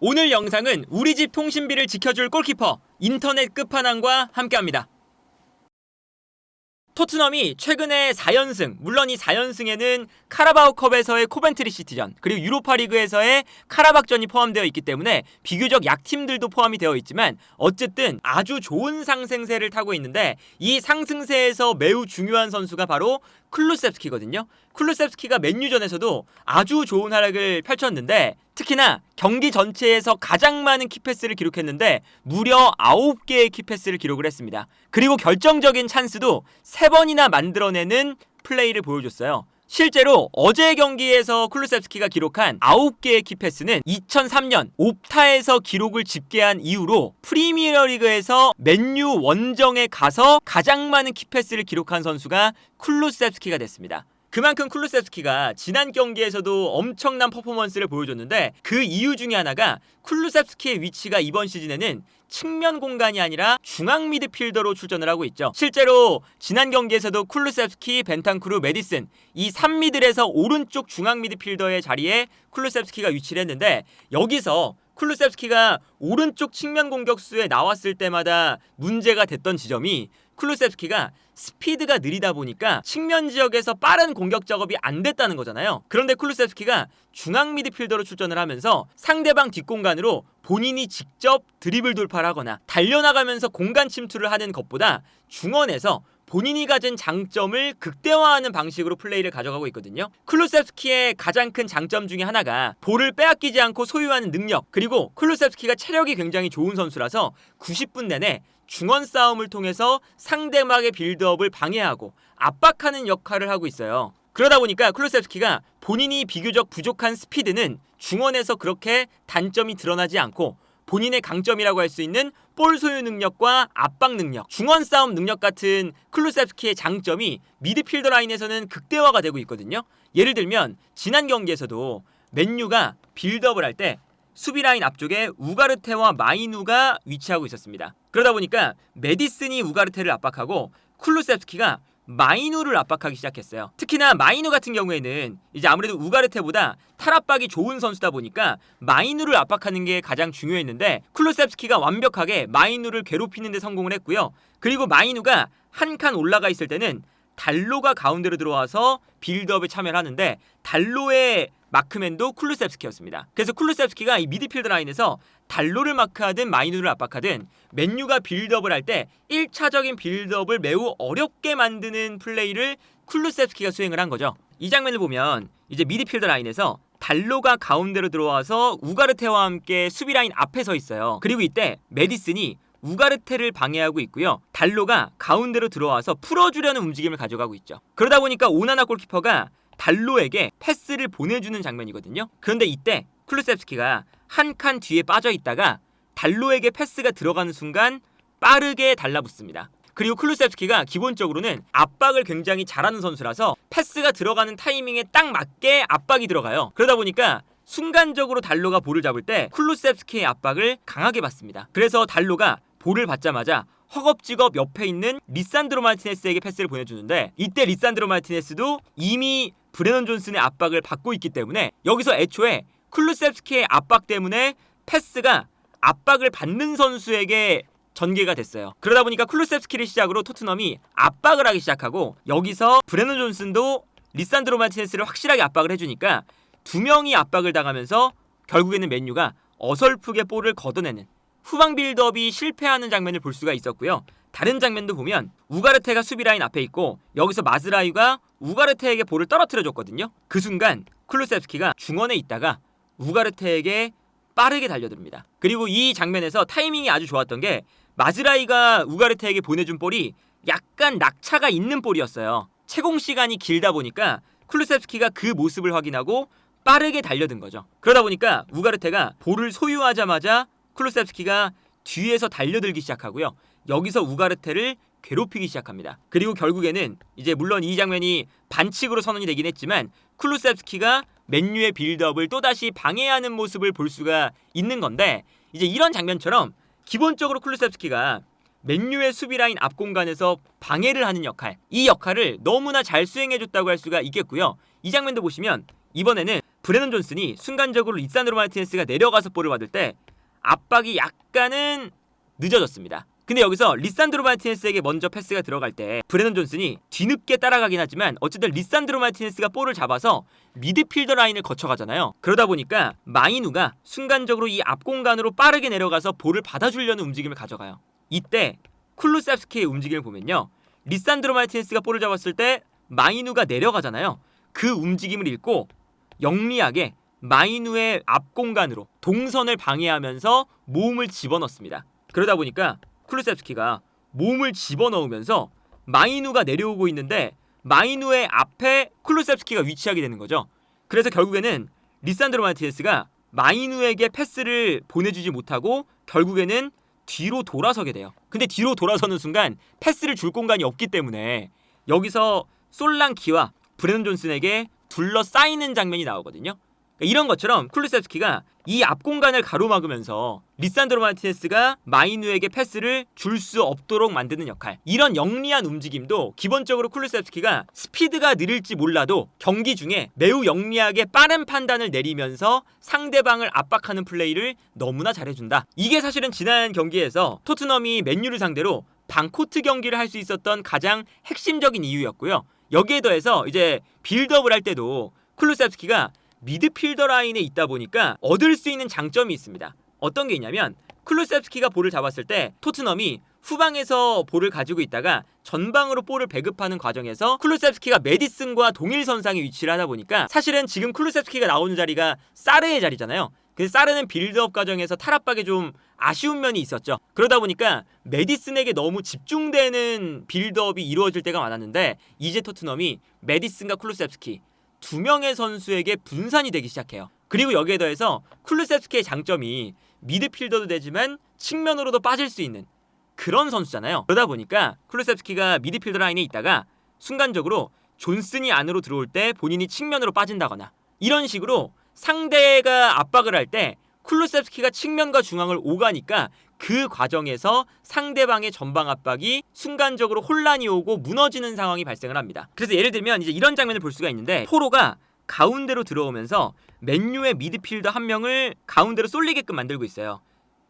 오늘 영상은 우리 집 통신비를 지켜줄 골키퍼 인터넷 끝판왕과 함께합니다. 토트넘이 최근에 4연승, 물론 이 4연승에는 카라바오컵에서의 코벤트리 시티전, 그리고 유로파리그에서의 카라박전이 포함되어 있기 때문에 비교적 약팀들도 포함이 되어 있지만 어쨌든 아주 좋은 상승세를 타고 있는데 이 상승세에서 매우 중요한 선수가 바로 쿨루셉스키거든요. 쿨루셉스키가 맨유전에서도 아주 좋은 활약을 펼쳤는데 특히나 경기 전체에서 가장 많은 키패스를 기록했는데 무려 9개의 키패스를 기록을 했습니다. 그리고 결정적인 찬스도 3번이나 만들어내는 플레이를 보여줬어요. 실제로 어제 경기에서 쿨루셉스키가 기록한 9개의 키패스는 2003년 옵타에서 기록을 집계한 이후로 프리미어리그에서 맨유 원정에 가서 가장 많은 키패스를 기록한 선수가 쿨루셉스키가 됐습니다. 그만큼 쿨루셉스키가 지난 경기에서도 엄청난 퍼포먼스를 보여줬는데 그 이유 중에 하나가 쿨루셉스키의 위치가 이번 시즌에는 측면 공간이 아니라 중앙 미드필더로 출전을 하고 있죠. 실제로 지난 경기에서도 쿨루셉스키, 벤탄쿠르, 메디슨 이 3미들에서 오른쪽 중앙 미드필더의 자리에 쿨루셉스키가 위치를 했는데 여기서 쿨루셉스키가 오른쪽 측면 공격수에 나왔을 때마다 문제가 됐던 지점이 쿨루셉스키가 스피드가 느리다 보니까 측면 지역에서 빠른 공격 작업이 안 됐다는 거잖아요. 그런데 쿨루셉스키가 중앙 미드필더로 출전을 하면서 상대방 뒷공간으로 본인이 직접 드리블 돌파를 하거나 달려나가면서 공간 침투를 하는 것보다 중원에서 본인이 가진 장점을 극대화하는 방식으로 플레이를 가져가고 있거든요. 쿨루셉스키의 가장 큰 장점 중에 하나가 볼을 빼앗기지 않고 소유하는 능력, 그리고 쿨루셉스키가 체력이 굉장히 좋은 선수라서 90분 내내 중원 싸움을 통해서 상대방의 빌드업을 방해하고 압박하는 역할을 하고 있어요. 그러다 보니까 쿨루셉스키가 본인이 비교적 부족한 스피드는 중원에서 그렇게 단점이 드러나지 않고 본인의 강점이라고 할 수 있는 볼 소유 능력과 압박 능력, 중원 싸움 능력 같은 쿨루셉스키의 장점이 미드필더 라인에서는 극대화가 되고 있거든요. 예를 들면 지난 경기에서도 맨유가 빌드업을 할 때 수비 라인 앞쪽에 우가르테와 마이누가 위치하고 있었습니다. 그러다 보니까 메디슨이 우가르테를 압박하고 쿨루셉스키가 마이누를 압박하기 시작했어요. 특히나 마이누 같은 경우에는 이제 아무래도 우가르테보다 탈압박이 좋은 선수다 보니까 마이누를 압박하는 게 가장 중요했는데 쿨루셉스키가 완벽하게 마이누를 괴롭히는 데 성공을 했고요. 그리고 마이누가 한 칸 올라가 있을 때는 달로가 가운데로 들어와서 빌드업에 참여를 하는데 달로의 마크맨도 쿨루셉스키였습니다. 그래서 쿨루셉스키가 이 미드필드 라인에서 달로를 마크하든 마이누를 압박하든 맨유가 빌드업을 할 때 1차적인 빌드업을 매우 어렵게 만드는 플레이를 쿨루셉스키가 수행을 한 거죠. 이 장면을 보면 이제 미드필드 라인에서 달로가 가운데로 들어와서 우가르테와 함께 수비 라인 앞에 서 있어요. 그리고 이때 메디슨이 우가르테를 방해하고 있고요. 달로가 가운데로 들어와서 풀어주려는 움직임을 가져가고 있죠. 그러다 보니까 오나나 골키퍼가 달로에게 패스를 보내주는 장면이거든요. 그런데 이때 쿨루셉스키가 한 칸 뒤에 빠져 있다가 달로에게 패스가 들어가는 순간 빠르게 달라붙습니다. 그리고 쿨루셉스키가 기본적으로는 압박을 굉장히 잘하는 선수라서 패스가 들어가는 타이밍에 딱 맞게 압박이 들어가요. 그러다 보니까 순간적으로 달로가 볼을 잡을 때 쿨루셉스키의 압박을 강하게 받습니다. 그래서 달로가 볼을 받자마자 허겁지겁 옆에 있는 리산드로 마르티네스에게 패스를 보내주는데 이때 리산드로 마르티네스도 이미 브레넌 존슨의 압박을 받고 있기 때문에 여기서 애초에 쿨루셉스키의 압박 때문에 패스가 압박을 받는 선수에게 전개가 됐어요. 그러다 보니까 쿨루셉스키를 시작으로 토트넘이 압박을 하기 시작하고 여기서 브레넌 존슨도 리산드로 마르티네스를 확실하게 압박을 해주니까 두 명이 압박을 당하면서 결국에는 맨유가 어설프게 볼을 걷어내는 후방 빌드업이 실패하는 장면을 볼 수가 있었고요. 다른 장면도 보면 우가르테가 수비 라인 앞에 있고 여기서 마즈라위가 우가르테에게 볼을 떨어뜨려줬거든요. 그 순간 쿨루셉스키가 중원에 있다가 우가르테에게 빠르게 달려듭니다. 그리고 이 장면에서 타이밍이 아주 좋았던 게 마즈라위가 우가르테에게 보내준 볼이 약간 낙차가 있는 볼이었어요. 채공 시간이 길다 보니까 쿨루셉스키가 그 모습을 확인하고 빠르게 달려든 거죠. 그러다 보니까 우가르테가 볼을 소유하자마자 쿨루셉스키가 뒤에서 달려들기 시작하고요. 여기서 우가르테를 괴롭히기 시작합니다. 그리고 결국에는 이제 물론 이 장면이 반칙으로 선언이 되긴 했지만 쿨루셉스키가 맨유의 빌드업을 또다시 방해하는 모습을 볼 수가 있는 건데 이제 이런 장면처럼 기본적으로 쿨루셉스키가 맨유의 수비 라인 앞 공간에서 방해를 하는 역할, 이 역할을 너무나 잘 수행해줬다고 할 수가 있겠고요. 이 장면도 보시면 이번에는 브레넌 존슨이 순간적으로 리산드로 마르티네스가 내려가서 볼을 받을 때 압박이 약간은 늦어졌습니다. 근데 여기서 리산드로 마르티네스에게 먼저 패스가 들어갈 때 브레넌 존슨이 뒤늦게 따라가긴 하지만 어쨌든 리산드로 마르티네스가 볼을 잡아서 미드필더 라인을 거쳐가잖아요. 그러다 보니까 마이누가 순간적으로 이 앞공간으로 빠르게 내려가서 볼을 받아주려는 움직임을 가져가요. 이때 쿨루셉스키의 움직임을 보면요, 리산드로 마르티네스가 볼을 잡았을 때 마이누가 내려가잖아요. 그 움직임을 읽고 영리하게 마이누의 앞공간으로 동선을 방해하면서 몸을 집어넣습니다. 그러다 보니까 쿨루셉스키가 몸을 집어넣으면서 마이누가 내려오고 있는데 마이누의 앞에 쿨루셉스키가 위치하게 되는 거죠. 그래서 결국에는 리산드로 마르티네스가 마이누에게 패스를 보내주지 못하고 결국에는 뒤로 돌아서게 돼요. 근데 뒤로 돌아서는 순간 패스를 줄 공간이 없기 때문에 여기서 솔랑키와 브레넌 존슨에게 둘러싸이는 장면이 나오거든요. 이런 것처럼 쿨루셉스키가 이 앞공간을 가로막으면서 리산드로 마르티네스가 마이누에게 패스를 줄 수 없도록 만드는 역할, 이런 영리한 움직임도 기본적으로 쿨루셉스키가 스피드가 느릴지 몰라도 경기 중에 매우 영리하게 빠른 판단을 내리면서 상대방을 압박하는 플레이를 너무나 잘해준다. 이게 사실은 지난 경기에서 토트넘이 맨유를 상대로 반코트 경기를 할 수 있었던 가장 핵심적인 이유였고요. 여기에 더해서 이제 빌드업을 할 때도 쿨루셉스키가 미드필더 라인에 있다 보니까 얻을 수 있는 장점이 있습니다. 어떤 게 있냐면 쿨루셉스키가 볼을 잡았을 때 토트넘이 후방에서 볼을 가지고 있다가 전방으로 볼을 배급하는 과정에서 쿨루셉스키가 메디슨과 동일 선상에 위치를 하다 보니까 사실은 지금 쿨루셉스키가 나오는 자리가 사르의 자리잖아요. 그래서 사르는 빌드업 과정에서 탈압박에 좀 아쉬운 면이 있었죠. 그러다 보니까 메디슨에게 너무 집중되는 빌드업이 이루어질 때가 많았는데 이제 토트넘이 메디슨과 쿨루셉스키 두 명의 선수에게 분산이 되기 시작해요. 그리고 여기에 더해서 쿨루셉스키의 장점이 미드필더도 되지만 측면으로도 빠질 수 있는 그런 선수잖아요. 그러다 보니까 쿨루셉스키가 미드필더 라인에 있다가 순간적으로 존슨이 안으로 들어올 때 본인이 측면으로 빠진다거나 이런 식으로 상대가 압박을 할 때 쿨루셉스키가 측면과 중앙을 오가니까 그 과정에서 상대방의 전방 압박이 순간적으로 혼란이 오고 무너지는 상황이 발생을 합니다. 그래서 예를 들면 이제 이런 장면을 볼 수가 있는데 포로가 가운데로 들어오면서 맨유의 미드필더 한 명을 가운데로 쏠리게끔 만들고 있어요.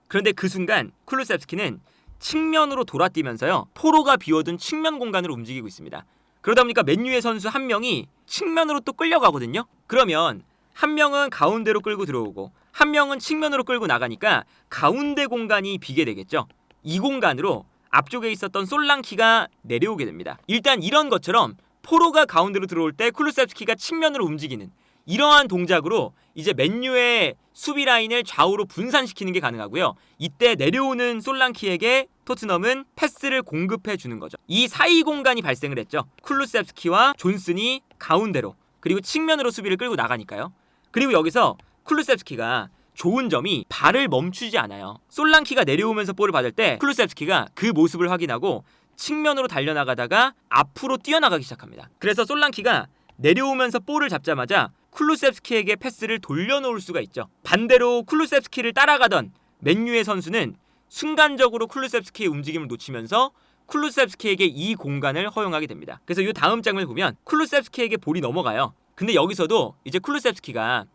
그런데 그 순간 쿨루셉스키는 측면으로 돌아뛰면서요, 포로가 비워둔 측면 공간으로 움직이고 있습니다. 그러다 보니까 맨유의 선수 한 명이 측면으로 또 끌려가거든요. 그러면 한 명은 가운데로 끌고 들어오고 한 명은 측면으로 끌고 나가니까 가운데 공간이 비게 되겠죠. 이 공간으로 앞쪽에 있었던 솔랑키가 내려오게 됩니다. 일단 이런 것처럼 포로가 가운데로 들어올 때 쿨루셉스키가 측면으로 움직이는 이러한 동작으로 이제 맨유의 수비 라인을 좌우로 분산시키는 게 가능하고요. 이때 내려오는 솔랑키에게 토트넘은 패스를 공급해 주는 거죠. 이 사이 공간이 발생을 했죠. 쿨루셉스키와 존슨이 가운데로 그리고 측면으로 수비를 끌고 나가니까요. 그리고 여기서 쿨루셉스키가 좋은 점이 발을 멈추지 않아요. 솔랑키가 내려오면서 볼을 받을 때 쿨루셉스키가 그 모습을 확인하고 측면으로 달려나가다가 앞으로 뛰어나가기 시작합니다. 그래서 솔랑키가 내려오면서 볼을 잡자마자 쿨루셉스키에게 패스를 돌려놓을 수가 있죠. 반대로 쿨루셉스키를 따라가던 맨유의 선수는 순간적으로 쿨루셉스키의 움직임을 놓치면서 쿨루셉스키에게 이 공간을 허용하게 됩니다. 그래서 이 다음 장면을 보면 쿨루셉스키에게 볼이 넘어가요. 근데 여기서도 이제 쿨루셉스키가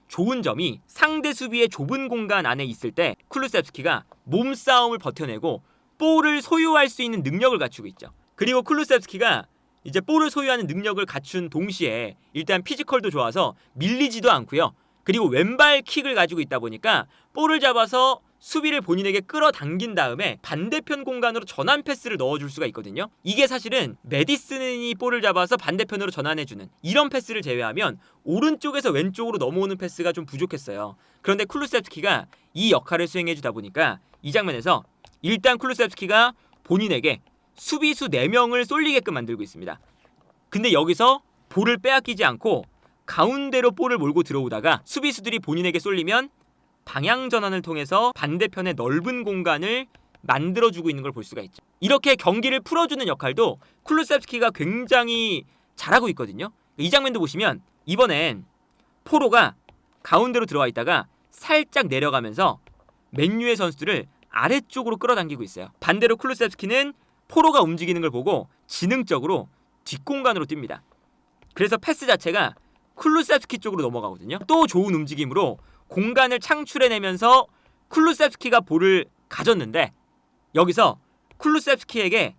좋은 점이 상대 수비의 좁은 공간 안에 있을 때 쿨루셉스키가 몸싸움을 버텨내고 볼을 소유할 수 있는 능력을 갖추고 있죠. 그리고 쿨루셉스키가 이제 볼을 소유하는 능력을 갖춘 동시에 일단 피지컬도 좋아서 밀리지도 않고요. 그리고 왼발 킥을 가지고 있다 보니까 볼을 잡아서 수비를 본인에게 끌어당긴 다음에 반대편 공간으로 전환 패스를 넣어줄 수가 있거든요. 이게 사실은 메디슨이 볼을 잡아서 반대편으로 전환해주는 이런 패스를 제외하면 오른쪽에서 왼쪽으로 넘어오는 패스가 좀 부족했어요. 그런데 쿨루셉스키가 이 역할을 수행해주다 보니까 이 장면에서 일단 쿨루셉스키가 본인에게 수비수 4명을 쏠리게끔 만들고 있습니다. 근데 여기서 볼을 빼앗기지 않고 가운데로 볼을 몰고 들어오다가 수비수들이 본인에게 쏠리면 방향 전환을 통해서 반대편의 넓은 공간을 만들어주고 있는 걸 볼 수가 있죠. 이렇게 경기를 풀어주는 역할도 쿨루셉스키가 굉장히 잘하고 있거든요. 이 장면도 보시면 이번엔 포로가 가운데로 들어와 있다가 살짝 내려가면서 맨유의 선수들을 아래쪽으로 끌어당기고 있어요. 반대로 쿨루셉스키는 포로가 움직이는 걸 보고 지능적으로 뒷공간으로 뜁니다. 그래서 패스 자체가 쿨루셉스키 쪽으로 넘어가거든요. 또 좋은 움직임으로 공간을 창출해내면서 쿨루셉스키가 볼을 가졌는데 여기서 쿨루셉스키에게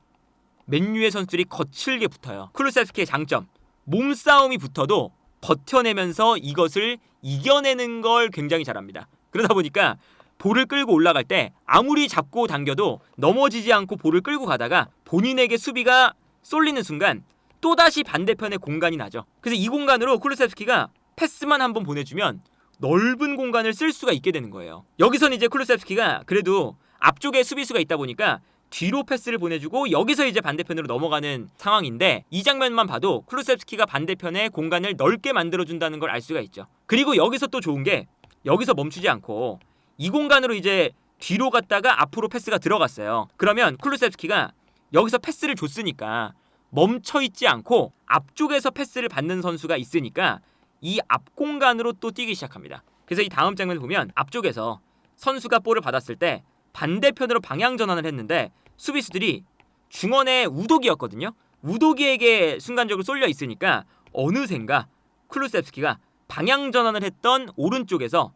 맨유의 선수들이 거칠게 붙어요. 쿨루셉스키의 장점, 몸싸움이 붙어도 버텨내면서 이것을 이겨내는 걸 굉장히 잘합니다. 그러다 보니까 볼을 끌고 올라갈 때 아무리 잡고 당겨도 넘어지지 않고 볼을 끌고 가다가 본인에게 수비가 쏠리는 순간 또다시 반대편에 공간이 나죠. 그래서 이 공간으로 쿨루셉스키가 패스만 한번 보내주면 넓은 공간을 쓸 수가 있게 되는 거예요. 여기서는 이제 쿨루셉스키가 그래도 앞쪽에 수비수가 있다 보니까 뒤로 패스를 보내주고 여기서 이제 반대편으로 넘어가는 상황인데 이 장면만 봐도 쿨루셉스키가 반대편에 공간을 넓게 만들어준다는 걸 알 수가 있죠. 그리고 여기서 또 좋은 게 여기서 멈추지 않고 이 공간으로 이제 뒤로 갔다가 앞으로 패스가 들어갔어요. 그러면 쿨루셉스키가 여기서 패스를 줬으니까 멈춰있지 않고 앞쪽에서 패스를 받는 선수가 있으니까 이 앞 공간으로 또 뛰기 시작합니다. 그래서 이 다음 장면을 보면 앞쪽에서 선수가 볼을 받았을 때 반대편으로 방향 전환을 했는데 수비수들이 중원의 우도기였거든요. 우도기에게 순간적으로 쏠려 있으니까 어느샌가 쿨루셉스키가 방향 전환을 했던 오른쪽에서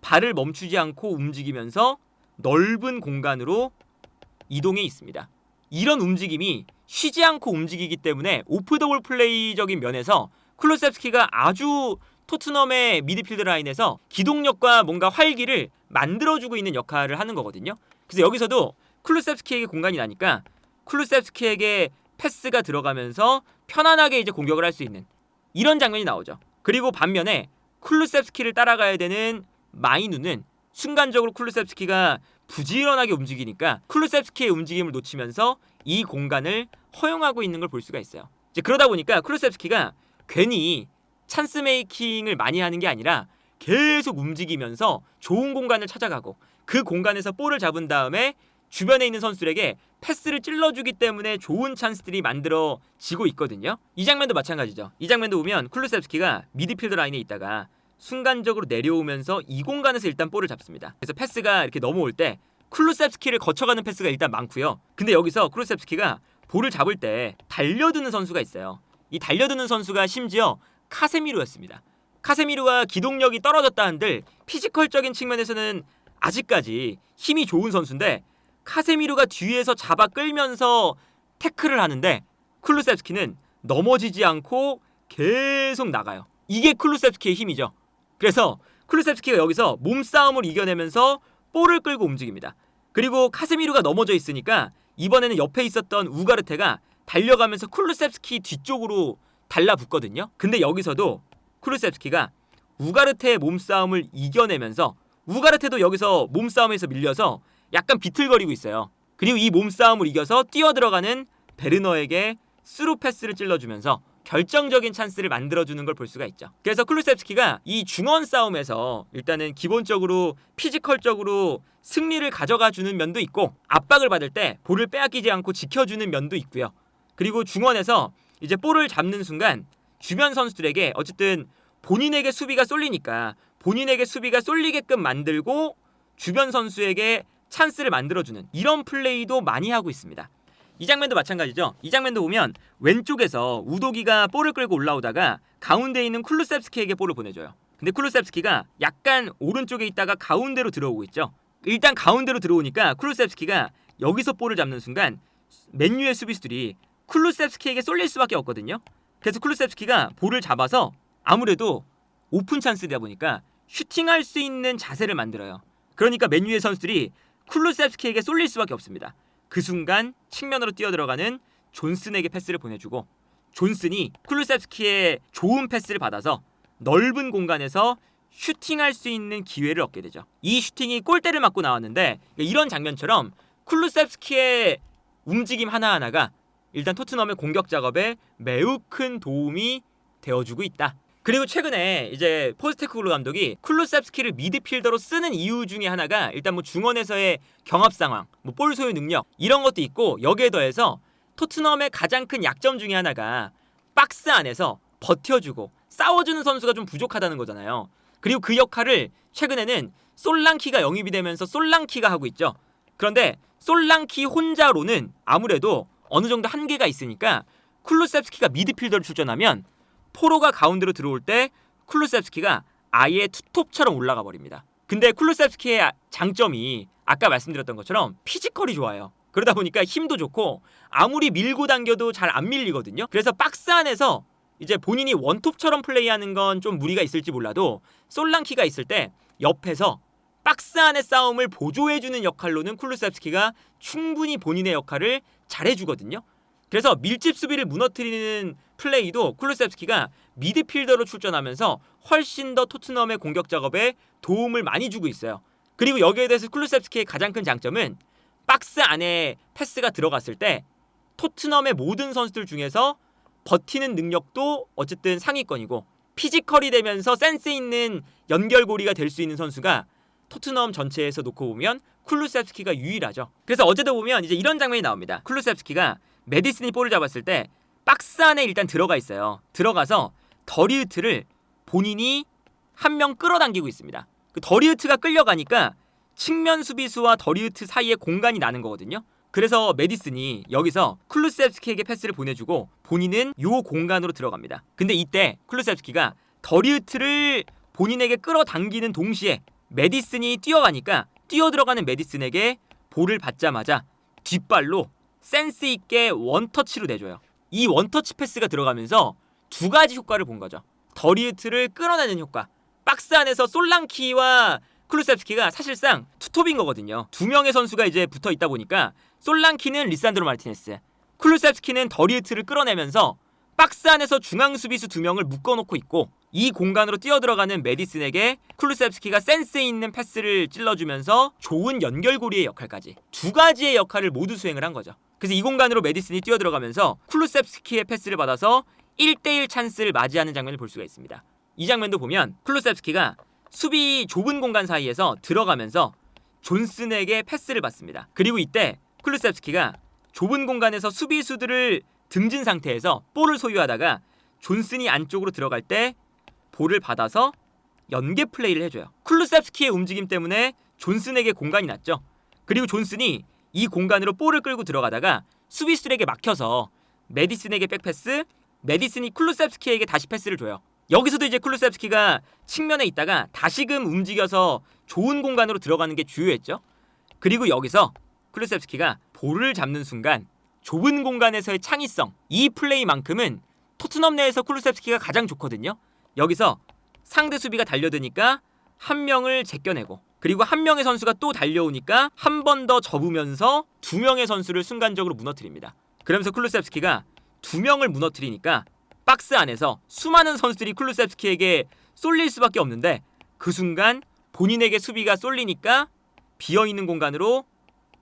발을 멈추지 않고 움직이면서 넓은 공간으로 이동해 있습니다. 이런 움직임이 쉬지 않고 움직이기 때문에 오프 더 볼 플레이적인 면에서 쿨루셉스키가 아주 토트넘의 미드필드 라인에서 기동력과 뭔가 활기를 만들어주고 있는 역할을 하는 거거든요. 그래서 여기서도 쿨루셉스키에게 공간이 나니까 쿨루셉스키에게 패스가 들어가면서 편안하게 이제 공격을 할 수 있는 이런 장면이 나오죠. 그리고 반면에 쿨루셉스키를 따라가야 되는 마이누는 순간적으로 쿨루셉스키가 부지런하게 움직이니까 쿨루셉스키의 움직임을 놓치면서 이 공간을 허용하고 있는 걸 볼 수가 있어요. 이제 그러다 보니까 쿨루셉스키가 괜히 찬스 메이킹을 많이 하는 게 아니라 계속 움직이면서 좋은 공간을 찾아가고 그 공간에서 볼을 잡은 다음에 주변에 있는 선수들에게 패스를 찔러주기 때문에 좋은 찬스들이 만들어지고 있거든요. 이 장면도 마찬가지죠. 이 장면도 보면 쿨루셉스키가 미드필드 라인에 있다가 순간적으로 내려오면서 이 공간에서 일단 볼을 잡습니다. 그래서 패스가 이렇게 넘어올 때 쿨루셉스키를 거쳐가는 패스가 일단 많고요. 근데 여기서 쿨루셉스키가 볼을 잡을 때 달려드는 선수가 있어요. 이 달려드는 선수가 심지어 카세미루였습니다. 카세미루와 기동력이 떨어졌다 한들 피지컬적인 측면에서는 아직까지 힘이 좋은 선수인데 카세미루가 뒤에서 잡아 끌면서 태클을 하는데 쿨루셉스키는 넘어지지 않고 계속 나가요. 이게 쿨루셉스키의 힘이죠. 그래서 쿨루셉스키가 여기서 몸싸움을 이겨내면서 볼을 끌고 움직입니다. 그리고 카세미루가 넘어져 있으니까 이번에는 옆에 있었던 우가르테가 달려가면서 쿨루셉스키 뒤쪽으로 달라붙거든요. 근데 여기서도 쿨루셉스키가 우가르테의 몸싸움을 이겨내면서 우가르테도 여기서 몸싸움에서 밀려서 약간 비틀거리고 있어요. 그리고 이 몸싸움을 이겨서 뛰어들어가는 베르너에게 스루 패스를 찔러주면서 결정적인 찬스를 만들어주는 걸 볼 수가 있죠. 그래서 쿨루셉스키가 이 중원 싸움에서 일단은 기본적으로 피지컬적으로 승리를 가져가주는 면도 있고 압박을 받을 때 볼을 빼앗기지 않고 지켜주는 면도 있고요. 그리고 중원에서 이제 볼을 잡는 순간 주변 선수들에게 어쨌든 본인에게 수비가 쏠리니까 본인에게 수비가 쏠리게끔 만들고 주변 선수에게 찬스를 만들어주는 이런 플레이도 많이 하고 있습니다. 이 장면도 마찬가지죠. 이 장면도 보면 왼쪽에서 우도기가 볼을 끌고 올라오다가 가운데 있는 쿨루셉스키에게 볼을 보내줘요. 근데 쿨루셉스키가 약간 오른쪽에 있다가 가운데로 들어오고 있죠. 일단 가운데로 들어오니까 쿨루셉스키가 여기서 볼을 잡는 순간 맨유의 수비수들이 쿨루셉스키에게 쏠릴 수밖에 없거든요. 그래서 쿨루셉스키가 볼을 잡아서 아무래도 오픈 찬스다 보니까 슈팅할 수 있는 자세를 만들어요. 그러니까 맨유의 선수들이 쿨루셉스키에게 쏠릴 수밖에 없습니다. 그 순간 측면으로 뛰어들어가는 존슨에게 패스를 보내주고 존슨이 쿨루셉스키의 좋은 패스를 받아서 넓은 공간에서 슈팅할 수 있는 기회를 얻게 되죠. 이 슈팅이 골대를 맞고 나왔는데 이런 장면처럼 쿨루셉스키의 움직임 하나하나가 일단 토트넘의 공격 작업에 매우 큰 도움이 되어주고 있다. 그리고 최근에 이제 포스테코글루 감독이 쿨루셉스키를 미드필더로 쓰는 이유 중에 하나가 일단 뭐 중원에서의 경합 상황, 뭐 볼 소유 능력 이런 것도 있고 여기에 더해서 토트넘의 가장 큰 약점 중에 하나가 박스 안에서 버텨주고 싸워주는 선수가 좀 부족하다는 거잖아요. 그리고 그 역할을 최근에는 솔랑키가 영입이 되면서 솔랑키가 하고 있죠. 그런데 솔랑키 혼자로는 아무래도 어느 정도 한계가 있으니까 쿨루셉스키가 미드필더를 출전하면 포로가 가운데로 들어올 때 쿨루세프스키가 아예 투톱처럼 올라가 버립니다. 근데 쿨루세프스키의 장점이 아까 말씀드렸던 것처럼 피지컬이 좋아요. 그러다 보니까 힘도 좋고 아무리 밀고 당겨도 잘 안 밀리거든요. 그래서 박스 안에서 이제 본인이 원톱처럼 플레이하는 건 좀 무리가 있을지 몰라도 솔랑키가 있을 때 옆에서 박스 안의 싸움을 보조해주는 역할로는 쿨루세프스키가 충분히 본인의 역할을 잘해주거든요. 그래서 밀집 수비를 무너뜨리는 플레이도 쿨루세프스키가 미드필더로 출전하면서 훨씬 더 토트넘의 공격 작업에 도움을 많이 주고 있어요. 그리고 여기에 대해서 쿨루세프스키의 가장 큰 장점은 박스 안에 패스가 들어갔을 때 토트넘의 모든 선수들 중에서 버티는 능력도 어쨌든 상위권이고 피지컬이 되면서 센스 있는 연결고리가 될 수 있는 선수가 토트넘 전체에서 놓고 보면 쿨루세프스키가 유일하죠. 그래서 어제도 보면 이제 이런 장면이 나옵니다. 쿨루세프스키가 메디슨이 볼을 잡았을 때 박스 안에 일단 들어가 있어요. 들어가서 더리우트를 본인이 한 명 끌어당기고 있습니다. 그 더리우트가 끌려가니까 측면 수비수와 더리우트 사이에 공간이 나는 거거든요. 그래서 메디슨이 여기서 쿨루세프스키에게 패스를 보내주고 본인은 요 공간으로 들어갑니다. 근데 이때 쿨루세프스키가 더리우트를 본인에게 끌어당기는 동시에 메디슨이 뛰어가니까 뛰어들어가는 메디슨에게 볼을 받자마자 뒷발로 센스 있게 원터치로 내줘요. 이 원터치 패스가 들어가면서 두 가지 효과를 본 거죠. 더리우트를 끌어내는 효과. 박스 안에서 솔랑키와 쿨루세프스키가 사실상 투톱인 거거든요. 두 명의 선수가 이제 붙어 있다 보니까 솔랑키는 리산드로 마르티네스, 쿨루세프스키는 더리우트를 끌어내면서 박스 안에서 중앙 수비수 두 명을 묶어놓고 있고 이 공간으로 뛰어들어가는 메디슨에게 쿨루세프스키가 센스 있는 패스를 찔러주면서 좋은 연결고리의 역할까지 두 가지의 역할을 모두 수행을 한 거죠. 그래서 이 공간으로 메디슨이 뛰어들어가면서 쿨루세프스키의 패스를 받아서 1대1 찬스를 맞이하는 장면을 볼 수가 있습니다. 이 장면도 보면 쿨루세프스키가 수비 좁은 공간 사이에서 들어가면서 존슨에게 패스를 받습니다. 그리고 이때 쿨루세프스키가 좁은 공간에서 수비수들을 등진 상태에서 볼을 소유하다가 존슨이 안쪽으로 들어갈 때 볼을 받아서 연계 플레이를 해줘요. 쿨루세프스키의 움직임 때문에 존슨에게 공간이 났죠. 그리고 존슨이 이 공간으로 볼을 끌고 들어가다가 수비수들에게 막혀서 메디슨에게 백패스, 메디슨이 쿨루세프스키에게 다시 패스를 줘요. 여기서도 이제 쿨루세프스키가 측면에 있다가 다시금 움직여서 좋은 공간으로 들어가는 게 주요했죠. 그리고 여기서 쿨루세프스키가 볼을 잡는 순간 좁은 공간에서의 창의성, 이 플레이만큼은 토트넘 내에서 쿨루세프스키가 가장 좋거든요. 여기서 상대 수비가 달려드니까 한 명을 제껴내고 그리고 한 명의 선수가 또 달려오니까 한 번 더 접으면서 두 명의 선수를 순간적으로 무너뜨립니다. 그러면서 쿨루세프스키가 두 명을 무너뜨리니까 박스 안에서 수많은 선수들이 쿨루세프스키에게 쏠릴 수밖에 없는데 그 순간 본인에게 수비가 쏠리니까 비어있는 공간으로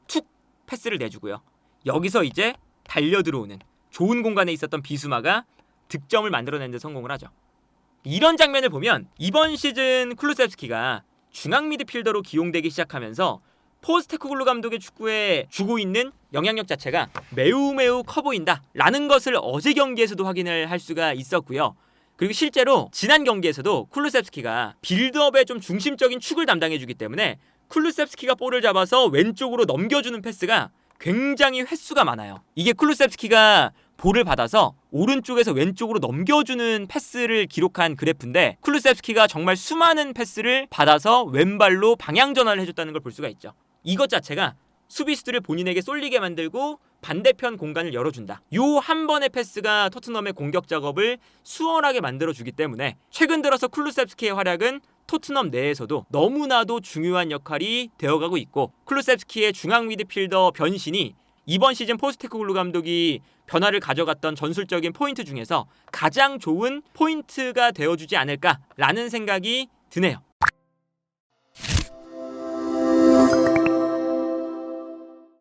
툭 패스를 내주고요. 여기서 이제 달려들어오는 좋은 공간에 있었던 비수마가 득점을 만들어내는 데 성공을 하죠. 이런 장면을 보면 이번 시즌 쿨루세프스키가 중앙 미드필더로 기용되기 시작하면서 포스테코글루 감독의 축구에 주고 있는 영향력 자체가 매우 커 보인다 라는 것을 어제 경기에서도 확인을 할 수가 있었고요. 그리고 실제로 지난 경기에서도 쿨루세프스키가 빌드업의 좀 중심적인 축을 담당해주기 때문에 쿨루세프스키가 볼을 잡아서 왼쪽으로 넘겨주는 패스가 굉장히 횟수가 많아요. 이게 쿨루세프스키가 볼을 받아서 오른쪽에서 왼쪽으로 넘겨주는 패스를 기록한 그래프인데 쿨루세프스키가 정말 수많은 패스를 받아서 왼발로 방향 전환을 해줬다는 걸 볼 수가 있죠. 이것 자체가 수비수들을 본인에게 쏠리게 만들고 반대편 공간을 열어준다. 요 한 번의 패스가 토트넘의 공격 작업을 수월하게 만들어주기 때문에 최근 들어서 쿨루세프스키의 활약은 토트넘 내에서도 너무나도 중요한 역할이 되어가고 있고 쿨루세프스키의 중앙 미드필더 변신이 이번 시즌 포스테코글루 감독이 변화를 가져갔던 전술적인 포인트 중에서 가장 좋은 포인트가 되어주지 않을까라는 생각이 드네요.